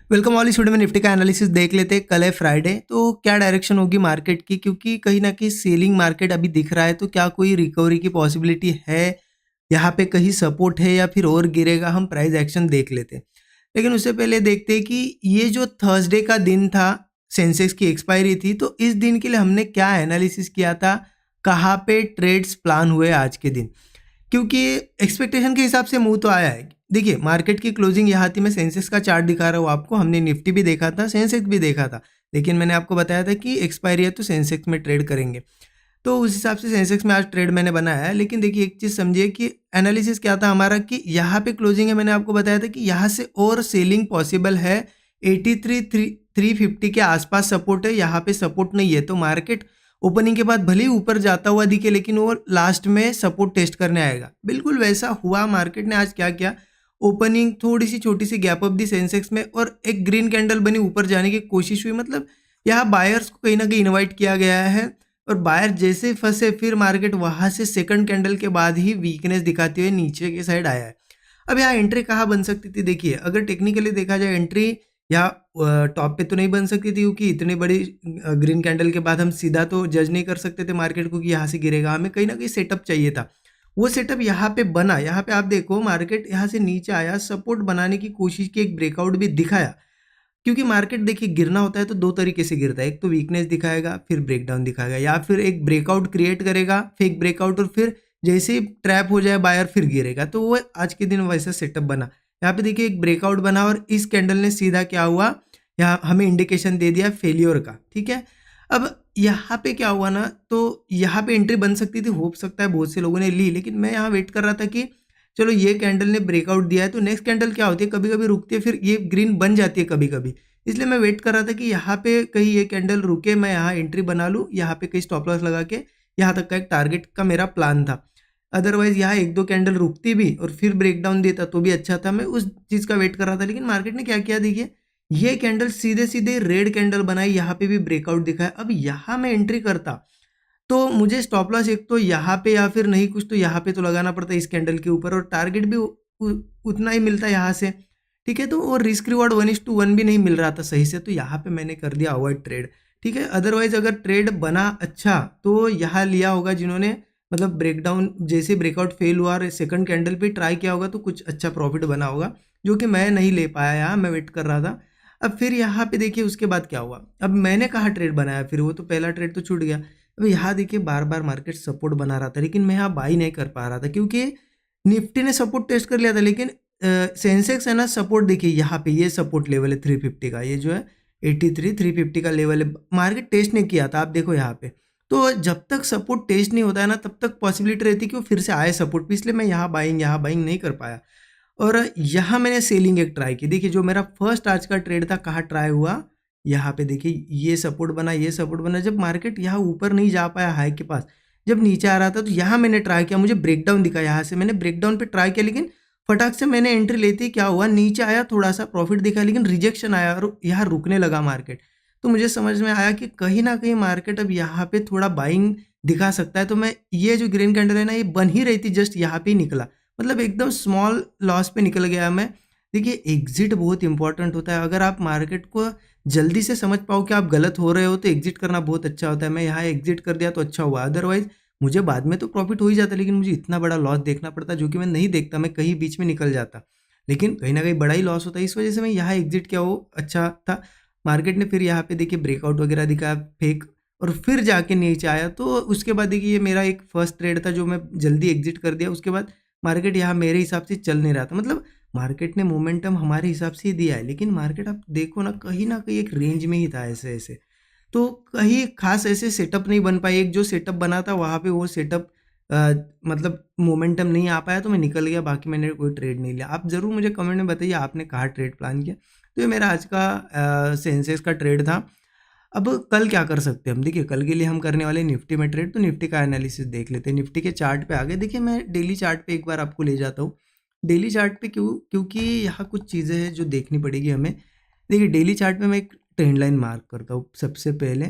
Welcome all student में Nifty का analysis देख लेते हैं। कल है फ्राइडे, तो क्या डायरेक्शन होगी मार्केट की, क्योंकि कहीं ना कहीं सेलिंग मार्केट अभी दिख रहा है। तो क्या कोई रिकवरी की पॉसिबिलिटी है, यहाँ पे कहीं सपोर्ट है या फिर और गिरेगा, हम प्राइस एक्शन देख लेते हैं। लेकिन उससे पहले देखते हैं कि ये जो थर्सडे का दिन था, सेंसेक्स की एक्सपायरी थी, तो इस दिन के लिए हमने क्या एनालिसिस किया था, कहाँ पे ट्रेड्स प्लान हुए आज के दिन, क्योंकि एक्सपेक्टेशन के हिसाब से मूव तो आया है। देखिए मार्केट की क्लोजिंग यहाँ थी, मैं सेंसेक्स का चार्ट दिखा रहा हूँ आपको, हमने निफ्टी भी देखा था, सेंसेक्स भी देखा था, लेकिन मैंने आपको बताया था कि एक्सपायरी है तो सेंसेक्स में ट्रेड करेंगे। तो उस हिसाब से सेंसेक्स में आज ट्रेड मैंने बनाया है। लेकिन देखिए एक चीज़ समझिए कि एनालिसिस क्या था हमारा, कि यहाँ पे क्लोजिंग है, मैंने आपको बताया था कि यहाँ से और सेलिंग पॉसिबल है। 83,350 के आसपास सपोर्ट है, यहाँ पे सपोर्ट नहीं है। तो मार्केट ओपनिंग के बाद भले ही ऊपर जाता हुआ दिखे, लेकिन वो लास्ट में सपोर्ट टेस्ट करने आएगा। बिल्कुल वैसा हुआ। मार्केट ने आज क्या किया, ओपनिंग थोड़ी सी छोटी सी गैप अप दी सेंसेक्स में और एक ग्रीन कैंडल बनी, ऊपर जाने की कोशिश हुई। मतलब यहाँ बायर्स को कहीं ना कहीं इन्वाइट किया गया है, और बायर जैसे फंसे फिर मार्केट वहां से सेकंड कैंडल के बाद ही वीकनेस दिखाते हुए नीचे की साइड आया है। अब यहाँ एंट्री कहाँ बन सकती थी, देखिए अगर टेक्निकली देखा जाए एंट्री यहाँ टॉप पे तो नहीं बन सकती थी, क्योंकि इतनी बड़ी ग्रीन कैंडल के बाद हम सीधा तो जज नहीं कर सकते थे मार्केट को कि यहाँ से गिरेगा। हमें कहीं ना कहीं सेटअप चाहिए था। वो सेटअप यहाँ पे बना। यहाँ पे आप देखो मार्केट यहाँ से नीचे आया, सपोर्ट बनाने की कोशिश की, एक ब्रेकआउट भी दिखाया। क्योंकि मार्केट देखिए गिरना होता है तो दो तरीके से गिरता है, एक तो वीकनेस दिखाएगा, फिर ब्रेकडाउन दिखाएगा, या फिर एक ब्रेकआउट क्रिएट करेगा, फेक ब्रेकआउट, और फिर जैसे ही ट्रैप हो जाए बायर फिर गिरेगा। तो वो आज के दिन वैसा सेटअप बना। यहाँ पे देखिए एक ब्रेकआउट बना और इस कैंडल ने सीधा क्या हुआ, यहाँ हमें इंडिकेशन दे दिया फेलियर का। ठीक है, अब यहाँ पे क्या हुआ ना, तो यहाँ पे एंट्री बन सकती थी, हो सकता है बहुत से लोगों ने ली, लेकिन मैं यहाँ वेट कर रहा था कि चलो ये कैंडल ने ब्रेकआउट दिया है तो नेक्स्ट कैंडल क्या होती है, कभी कभी रुकती है, फिर ये ग्रीन बन जाती है कभी कभी। इसलिए मैं वेट कर रहा था कि यहाँ पे कहीं ये कैंडल रुके, मैं यहाँ एंट्री बना लूँ, यहाँ पे कहीं स्टॉप लॉस लगा के यहाँ तक का एक टारगेट का मेरा प्लान था। अदरवाइज यहाँ एक दो कैंडल रुकती भी और फिर ब्रेकडाउन देता तो भी अच्छा था, मैं उस चीज़ का वेट कर रहा था। लेकिन मार्केट ने क्या किया, देखिए ये कैंडल सीधे सीधे रेड कैंडल बनाई, यहाँ पे भी ब्रेकआउट दिखाया। अब यहाँ मैं एंट्री करता तो मुझे स्टॉप लॉस एक तो यहाँ पे या फिर नहीं कुछ तो यहाँ पे तो लगाना पड़ता इस कैंडल के ऊपर, और टारगेट भी उतना ही मिलता यहाँ से। ठीक है, तो वो रिस्क रिवॉर्ड 1:1 भी नहीं मिल रहा था सही से, तो यहाँ पे मैंने कर दिया अवॉइड ट्रेड। ठीक है, अदरवाइज अगर ट्रेड बना अच्छा तो यहाँ लिया होगा जिन्होंने, मतलब ब्रेकडाउन जैसे ब्रेकआउट फेल हुआ और सेकंड कैंडल पे ट्राई किया होगा तो कुछ अच्छा प्रॉफिट बना होगा, जो कि मैं नहीं ले पाया। यहाँ मैं वेट कर रहा था। अब फिर यहाँ पे देखिए उसके बाद क्या हुआ, अब मैंने कहा ट्रेड बनाया, फिर वो तो पहला ट्रेड तो छूट गया। अब यहाँ देखिए बार बार मार्केट सपोर्ट बना रहा था, लेकिन मैं यहाँ बाई नहीं कर पा रहा था, क्योंकि निफ्टी ने सपोर्ट टेस्ट कर लिया था। लेकिन सेंसेक्स है ना, सपोर्ट देखिए यहाँ पे ये सपोर्ट लेवल है 350 का, ये जो है 83,350 का लेवल है, मार्केट टेस्ट नहीं किया था। आप देखो यहाँ पे, तो जब तक सपोर्ट टेस्ट नहीं होता है ना, तब तक पॉसिबिलिटी रहती है कि वो फिर से आए सपोर्ट पे, इसलिए मैं यहाँ बाइंग नहीं कर पाया। और यहाँ मैंने सेलिंग एक ट्राई की। देखिए जो मेरा फर्स्ट आज का ट्रेड था, कहाँ ट्राई हुआ, यहाँ पे देखिए ये सपोर्ट बना, ये सपोर्ट बना। जब मार्केट यहाँ ऊपर नहीं जा पाया हाई के पास, जब नीचे आ रहा था, तो यहाँ मैंने ट्राई किया, मुझे ब्रेकडाउन दिखा, यहाँ से मैंने ब्रेकडाउन पे ट्राई किया, लेकिन फटाक से मैंने एंट्री लेती, क्या हुआ, नीचे आया, थोड़ा सा प्रॉफिट दिखा, लेकिन रिजेक्शन आया और यहाँ रुकने लगा मार्केट। तो मुझे समझ में आया कि कहीं ना कहीं मार्केट अब यहाँ पे थोड़ा बाइंग दिखा सकता है। तो मैं, ये जो ग्रीन कैंडल है ना, ये बन ही रही थी, जस्ट यहाँ पे ही निकला, मतलब एकदम स्मॉल लॉस पे निकल गया मैं। देखिए एग्जिट बहुत इंपॉर्टेंट होता है, अगर आप मार्केट को जल्दी से समझ पाओ कि आप गलत हो रहे हो तो एग्जिट करना बहुत अच्छा होता है। मैं यहाँ एग्जिट कर दिया तो अच्छा हुआ, अदरवाइज मुझे बाद में तो प्रॉफिट हो ही जाता, लेकिन मुझे इतना बड़ा लॉस देखना पड़ता, जो कि मैं नहीं देखता, मैं कहीं बीच में निकल जाता, लेकिन कहीं ना कहीं बड़ा ही लॉस होता है। इस वजह से मैं यहाँ एग्जिट किया, वो अच्छा था। मार्केट ने फिर यहाँ पे देखिए ब्रेकआउट वगैरह दिखाया फेक, और फिर जाके नीचे आया। तो उसके बाद देखिए ये मेरा एक फर्स्ट ट्रेड था जो मैं जल्दी एग्जिट कर दिया। उसके बाद मार्केट यहाँ मेरे हिसाब से चल नहीं रहा था, मतलब मार्केट ने मोमेंटम हमारे हिसाब से ही दिया है, लेकिन मार्केट आप देखो ना कहीं एक रेंज में ही था ऐसे ऐसे, तो कहीं खास ऐसे सेटअप नहीं बन पाई। एक जो सेटअप बना था वहाँ पे वो सेटअप मतलब मोमेंटम नहीं आ पाया, तो मैं निकल गया, बाकी मैंने कोई ट्रेड नहीं लिया। आप ज़रूर मुझे कमेंट में बताइए आपने कहाँ ट्रेड प्लान किया। तो ये मेरा आज का सेंसेक्स का ट्रेड था। अब कल क्या कर सकते हैं हम, देखिए कल के लिए हम करने वाले निफ्टी में ट्रेड, तो निफ्टी का एनालिसिस देख लेते हैं। निफ्टी के चार्ट पे आ गए। देखिए मैं डेली चार्ट पे एक बार आपको ले जाता हूँ। डेली चार्ट पे क्योंकि यहाँ कुछ चीज़ें हैं जो देखनी पड़ेगी हमें। देखिए डेली चार्ट पे मैं एक ट्रेंड लाइन मार्क करता हूँ सबसे पहले।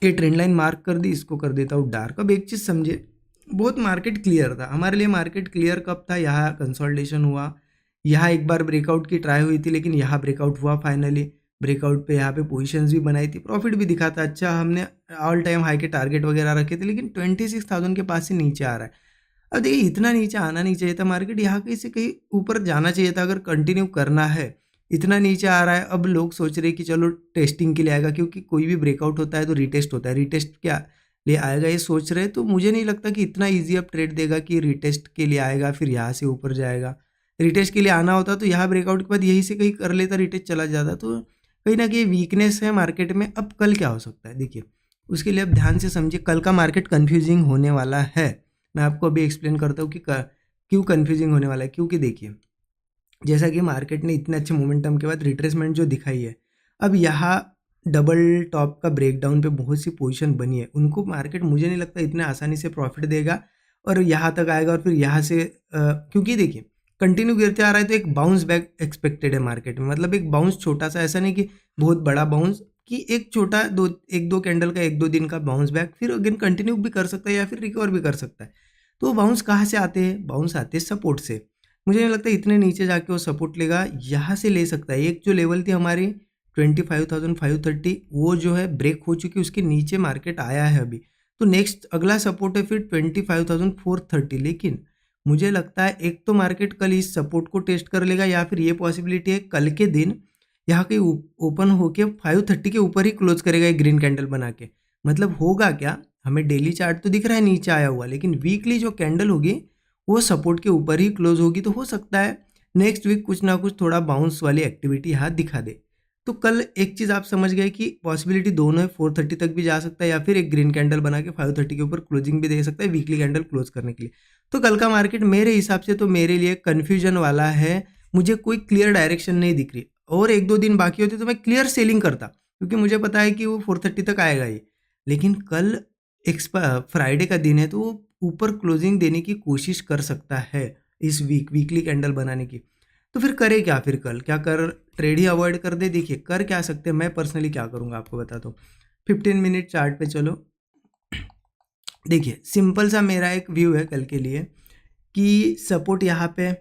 ये ट्रेंड लाइन मार्क कर दी, इसको कर देता हूँ डार्क। अब एक चीज़ समझे, बहुत मार्केट क्लियर था हमारे लिए। मार्केट क्लियर कब था, यहाँ कंसोलिडेशन हुआ, यहाँ एक बार ब्रेकआउट की ट्राई हुई थी, लेकिन यहाँ ब्रेकआउट हुआ फाइनली। ब्रेकआउट पे यहाँ पे पोजीशंस भी बनाई थी, प्रॉफिट भी दिखा था अच्छा, हमने ऑल टाइम हाई के टारगेट वगैरह रखे थे, लेकिन 26,000 के पास से नीचे आ रहा है। अब देखिए इतना नीचे आना नहीं चाहिए था मार्केट, यहाँ कहीं से कहीं ऊपर जाना चाहिए था अगर कंटिन्यू करना है। इतना नीचे आ रहा है, अब लोग सोच रहे हैं कि चलो टेस्टिंग के लिए आएगा, क्योंकि कोई भी ब्रेकआउट होता है तो रीटेस्ट होता है, रीटेस्ट क्या लिए आएगा ये सोच रहे हैं। तो मुझे नहीं लगता कि इतना ईजी अब ट्रेड देगा कि रीटेस्ट के लिए आएगा फिर यहाँ से ऊपर जाएगा। रीटेस्ट के लिए आना होता तो यहाँ ब्रेकआउट के बाद यहीं से कहीं कर लेता, रीटेस्ट चला जाता, तो कहीं ना कहीं वीकनेस है मार्केट में। अब कल क्या हो सकता है देखिए, उसके लिए अब ध्यान से समझिए, कल का मार्केट कन्फ्यूजिंग होने वाला है। मैं आपको अभी एक्सप्लेन करता हूँ कि क्यों कन्फ्यूजिंग होने वाला है। क्योंकि देखिए जैसा कि मार्केट ने इतने अच्छे मोमेंटम के बाद रिट्रेसमेंट जो दिखाई है, अब यहाँ डबल टॉप का ब्रेकडाउन पे बहुत सी पोजीशन बनी है, उनको मार्केट मुझे नहीं लगता इतने आसानी से प्रॉफिट देगा और यहाँ तक आएगा और फिर यहाँ से क्योंकि देखिए कंटिन्यू गिरते आ रहा है तो एक बाउंस बैक एक्सपेक्टेड है मार्केट में। मतलब एक बाउंस छोटा सा, ऐसा नहीं कि बहुत बड़ा बाउंस, कि एक छोटा एक दो कैंडल का 1-2 दिन का बाउंस बैक, फिर अगेन कंटिन्यू भी कर सकता है या फिर रिकवर भी कर सकता है। तो बाउंस कहाँ से आते हैं? बाउंस आते हैं सपोर्ट से। मुझे नहीं लगता इतने नीचे जाके वो सपोर्ट लेगा, यहाँ से ले सकता है। एक जो लेवल थी हमारी 25,530, वो जो है ब्रेक हो चुकी, उसके नीचे मार्केट आया है अभी। तो नेक्स्ट अगला सपोर्ट है फिर 25,430। लेकिन मुझे लगता है एक तो मार्केट कल इस सपोर्ट को टेस्ट कर लेगा, या फिर ये पॉसिबिलिटी है कल के दिन यहाँ कहीं ओपन होके 530 के ऊपर ही क्लोज करेगा एक ग्रीन कैंडल बना के। मतलब होगा क्या, हमें डेली चार्ट तो दिख रहा है नीचे आया हुआ, लेकिन वीकली जो कैंडल होगी वो सपोर्ट के ऊपर ही क्लोज होगी। तो हो सकता है नेक्स्ट वीक कुछ ना कुछ थोड़ा बाउंस वाली एक्टिविटी यहाँ दिखा दे। तो कल एक चीज़ आप समझ गए कि पॉसिबिलिटी दोनों है, 430 तक भी जा सकता है या फिर एक ग्रीन कैंडल बना के 530 के ऊपर क्लोजिंग भी दे सकता है वीकली कैंडल क्लोज करने के लिए। तो कल का मार्केट मेरे हिसाब से तो मेरे लिए कन्फ्यूजन वाला है, मुझे कोई क्लियर डायरेक्शन नहीं दिख रही। और 1-2 दिन बाकी होते तो मैं क्लियर सेलिंग करता, क्योंकि मुझे पता है कि वो 430 तक आएगा ही। लेकिन कल फ्राइडे का दिन है तो वो ऊपर क्लोजिंग देने की कोशिश कर सकता है इस वीकली कैंडल बनाने की। तो फिर करे क्या? फिर कल क्या कर, ट्रेड ही अवॉइड कर दे? देखिए कर क्या सकते हैं, मैं पर्सनली क्या करूँगा आपको बताता हूँ। 15 मिनट चार्ट पे चलो। देखिए सिंपल सा मेरा एक व्यू है कल के लिए कि सपोर्ट यहाँ पे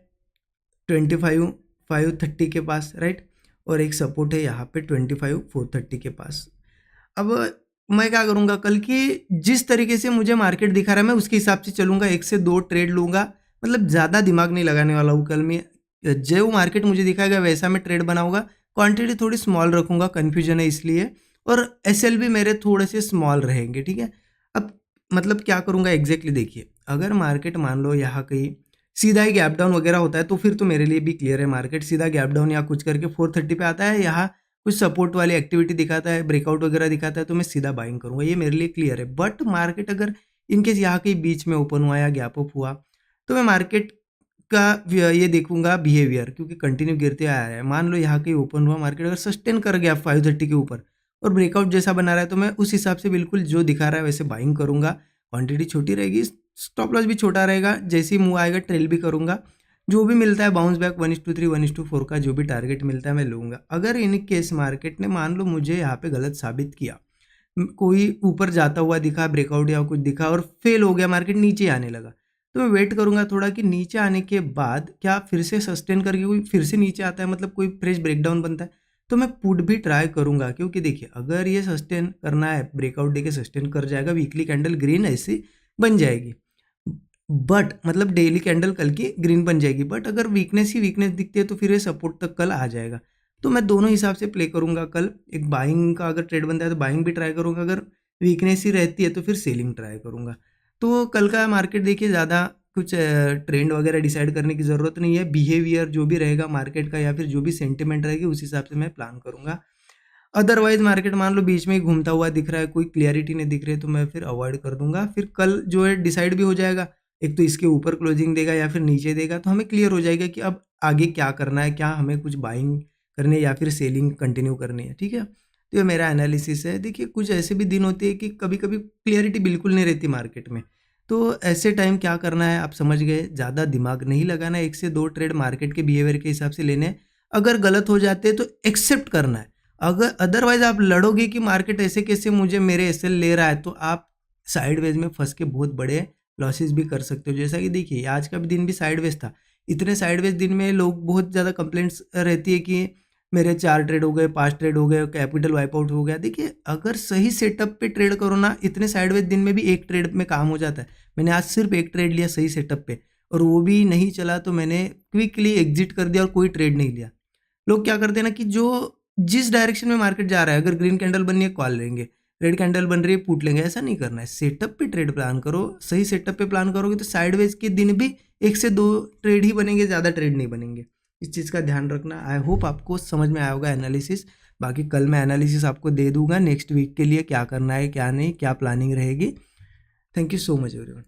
25,530 के पास, राइट, और एक सपोर्ट है यहाँ पे 25,430 के पास। अब मैं क्या करूँगा कल की, जिस तरीके से मुझे मार्केट दिखा रहा है मैं उसके हिसाब से चलूँगा, 1 से 2 ट्रेड लूँगा। मतलब ज़्यादा दिमाग नहीं लगाने वाला हूँ कल मैं, जो मार्केट मुझे दिखाएगा वैसा मैं ट्रेड बनाऊँगा। क्वांटिटी थोड़ी स्मॉल रखूँगा, कन्फ्यूजन है इसलिए, और एसएल भी मेरे थोड़े से स्मॉल रहेंगे, ठीक है। अब मतलब क्या करूँगा एग्जैक्टली देखिए, अगर मार्केट मान लो यहाँ कहीं सीधा ही गैप डाउन वगैरह होता है तो फिर तो मेरे लिए भी क्लियर है, मार्केट सीधा गैप डाउन या कुछ करके 430 पे आता है, यहाँ कुछ सपोर्ट वाली एक्टिविटी दिखाता है, ब्रेकआउट वगैरह दिखाता है, तो मैं सीधा बाइंग करूँगा, ये मेरे लिए क्लियर है। बट मार्केट अगर इनकेस यहाँ कहीं बीच में ओपन हुआ या गैप अप हुआ तो मैं मार्केट का ये देखूंगा बिहेवियर, क्योंकि कंटिन्यू गिरते आया है। मान लो यहाँ कहीं ओपन हुआ, मार्केट अगर सस्टेन कर गया 530 के ऊपर और ब्रेकआउट जैसा बना रहा है, तो मैं उस हिसाब से बिल्कुल जो दिखा रहा है वैसे बाइंग करूंगा। क्वांटिटी छोटी रहेगी, स्टॉप लॉस भी छोटा रहेगा, जैसे ही मूव आएगा ट्रेल भी करूंगा। जो भी मिलता है बाउंस बैक 1:3 1:4 का जो भी टारगेट मिलता है मैं लूँगा। अगर इन केस मार्केट ने मान लो मुझे यहाँ पे गलत साबित किया, कोई ऊपर जाता हुआ दिखा ब्रेकआउट या कुछ दिखा और फेल हो गया, मार्केट नीचे आने लगा, तो मैं वेट करूंगा थोड़ा कि नीचे आने के बाद क्या फिर से सस्टेन करके कोई फिर से नीचे आता है, मतलब कोई फ्रेश ब्रेकडाउन बनता है, तो मैं पुट भी ट्राई करूंगा। क्योंकि देखिए अगर ये सस्टेन करना है, ब्रेकआउट दे के सस्टेन कर जाएगा, वीकली कैंडल ग्रीन ऐसी बन जाएगी, बट मतलब डेली कैंडल कल की ग्रीन बन जाएगी, बट अगर वीकनेस ही वीकनेस दिखती है तो फिर ये सपोर्ट तक कल आ जाएगा। तो मैं दोनों हिसाब से प्ले करूंगा कल। एक बाइंग का अगर ट्रेड बनता है तो बाइंग भी ट्राई करूंगा, अगर वीकनेस ही रहती है तो फिर सेलिंग ट्राई करूंगा। तो कल का मार्केट देखिए ज़्यादा कुछ ट्रेंड वगैरह डिसाइड करने की ज़रूरत नहीं है, बिहेवियर जो भी रहेगा मार्केट का या फिर जो भी सेंटिमेंट रहेगी उस हिसाब से मैं प्लान करूंगा। अदरवाइज मार्केट मान लो बीच में ही घूमता हुआ दिख रहा है, कोई क्लियरिटी नहीं दिख रही है, तो मैं फिर अवॉइड कर दूंगा। फिर कल जो है डिसाइड भी हो जाएगा, एक तो इसके ऊपर क्लोजिंग देगा या फिर नीचे देगा, तो हमें क्लियर हो जाएगा कि अब आगे क्या करना है, क्या हमें कुछ बाइंग करनी है या फिर सेलिंग कंटिन्यू करनी है, ठीक है। तो ये मेरा एनालिसिस है। देखिए कुछ ऐसे भी दिन होते हैं कि कभी कभी क्लियरिटी बिल्कुल नहीं रहती मार्केट में, तो ऐसे टाइम क्या करना है आप समझ गए, ज़्यादा दिमाग नहीं लगाना, 1 से 2 ट्रेड मार्केट के बिहेवियर के हिसाब से लेने, अगर गलत हो जाते हैं तो एक्सेप्ट करना है। अगर अदरवाइज आप लड़ोगे कि मार्केट ऐसे कैसे मुझे मेरे एसएल ले रहा है, तो आप साइडवेज में फंस के बहुत बड़े लॉसेस भी कर सकते हो। जैसा कि देखिए आज का भी दिन भी साइडवेज था, इतने साइडवेज दिन में लोग बहुत ज़्यादा कंप्लेंट्स रहती है कि मेरे 4 ट्रेड हो गए, 5 ट्रेड हो गए, कैपिटल वाइप आउट हो गया। देखिए अगर सही सेटअप पे ट्रेड करो ना, इतने साइडवेज दिन में भी एक ट्रेड में काम हो जाता है। मैंने आज सिर्फ एक ट्रेड लिया सही सेटअप पे, और वो भी नहीं चला तो मैंने क्विकली एग्जिट कर दिया और कोई ट्रेड नहीं लिया। लोग क्या करते हैं ना कि जो जिस डायरेक्शन में मार्केट जा रहा है, अगर ग्रीन कैंडल बन रही है कॉल लेंगे, रेड कैंडल बन रही है पुट लेंगे, ऐसा नहीं करना है। सेटअप पे ट्रेड प्लान करो, सही सेटअप पे प्लान करोगे तो साइडवेज के दिन भी 1 से 2 ट्रेड ही बनेंगे, ज़्यादा ट्रेड नहीं बनेंगे। इस चीज़ का ध्यान रखना। आई होप आपको समझ में आया होगा एनालिसिस। बाकी कल मैं एनालिसिस आपको दे दूंगा नेक्स्ट वीक के लिए, क्या करना है क्या नहीं, क्या प्लानिंग रहेगी। Thank you so much everyone.